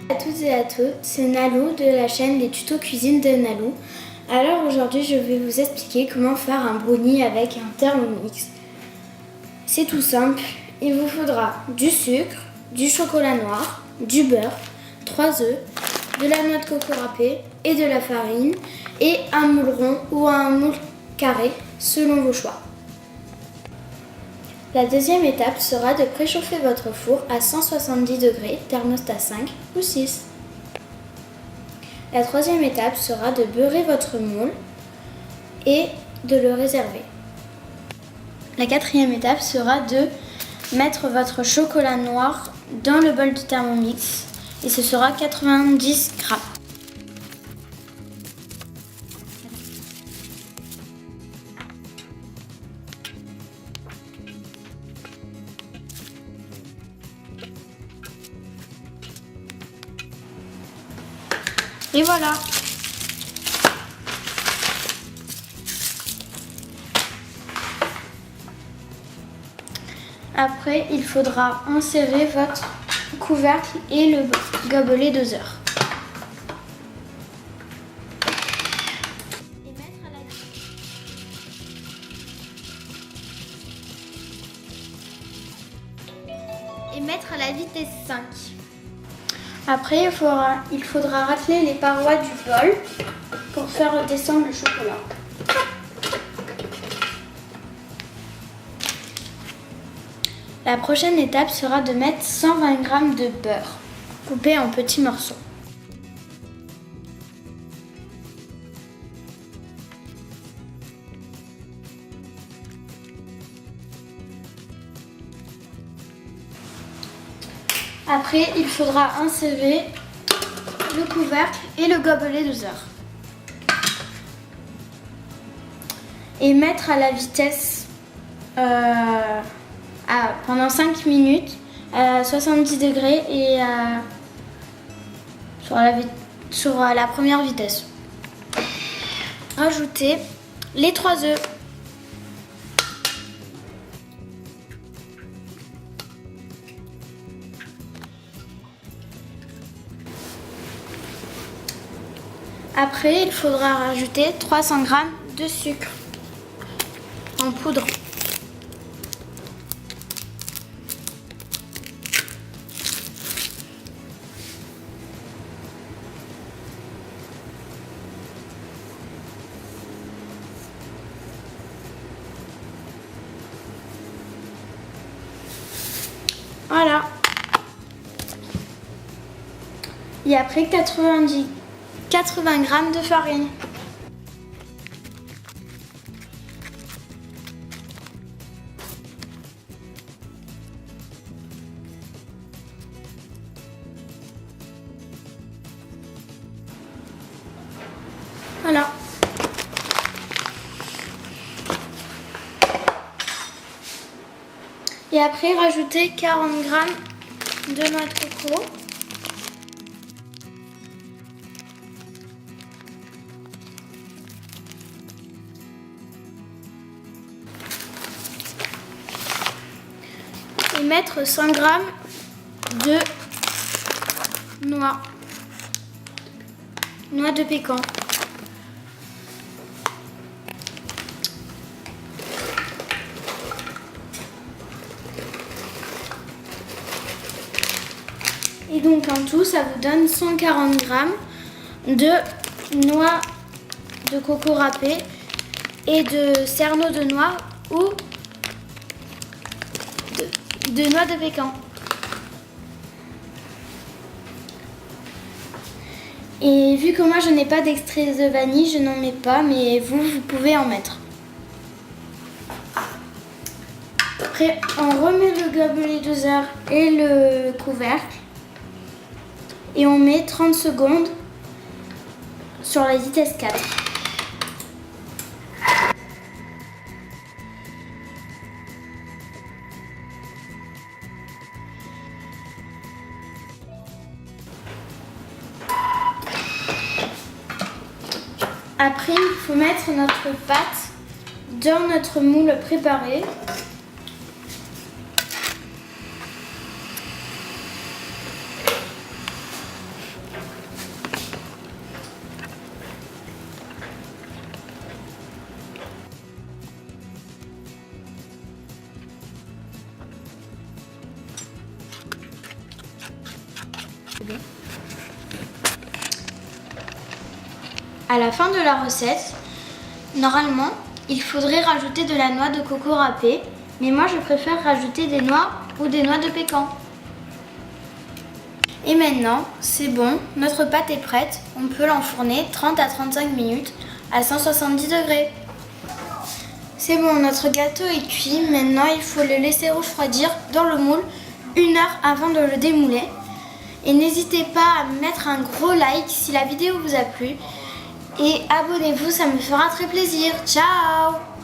À toutes et à tous, c'est Nalou de la chaîne des tutos cuisine de Nalou. Alors aujourd'hui je vais vous expliquer comment faire un brownie avec un Thermomix. C'est tout simple, il vous faudra du sucre, du chocolat noir, du beurre, 3 œufs, de la noix de coco râpée et de la farine et un moule rond ou un moule carré selon vos choix. La deuxième étape sera de préchauffer votre four à 170 degrés, thermostat 5 ou 6. La troisième étape sera de beurrer votre moule et de le réserver. La quatrième étape sera de mettre votre chocolat noir dans le bol du Thermomix et ce sera 90 grammes. Et voilà. Après, il faudra insérer votre couvercle et le gobelet doseur. Et mettre à la vitesse 5. Après, il faudra racler les parois du bol pour faire descendre le chocolat. La prochaine étape sera de mettre 120 g de beurre, coupé en petits morceaux. Après, il faudra insérer le couvercle et le gobelet doseur. Et mettre à la vitesse pendant 5 minutes à 70 degrés et sur la première vitesse. Rajoutez les 3 œufs. Après, il faudra rajouter 300 g de sucre en poudre. Voilà. Et après 80 g de farine. Voilà. Et après, rajoutez 40 g de noix de coco. Et mettre 100 g de noix de pécan. Et donc en tout, ça vous donne 140 g de noix de coco râpée et de cerneau de noix ou de noix de pécan. Et vu que moi je n'ai pas d'extrait de vanille, je n'en mets pas, mais vous pouvez en mettre. Après, on remet le gobelet doseur et le couvercle et on met 30 secondes sur la vitesse 4. Après, il faut mettre notre pâte dans notre moule préparé. voulez. À la fin de la recette, normalement, il faudrait rajouter de la noix de coco râpée, mais moi je préfère rajouter des noix ou des noix de pécan. Et maintenant, c'est bon, notre pâte est prête. On peut l'enfourner 30 à 35 minutes à 170 degrés. C'est bon, notre gâteau est cuit. Maintenant, il faut le laisser refroidir dans le moule 1 heure avant de le démouler. Et n'hésitez pas à mettre un gros like si la vidéo vous a plu. Et abonnez-vous, ça me fera très plaisir. Ciao!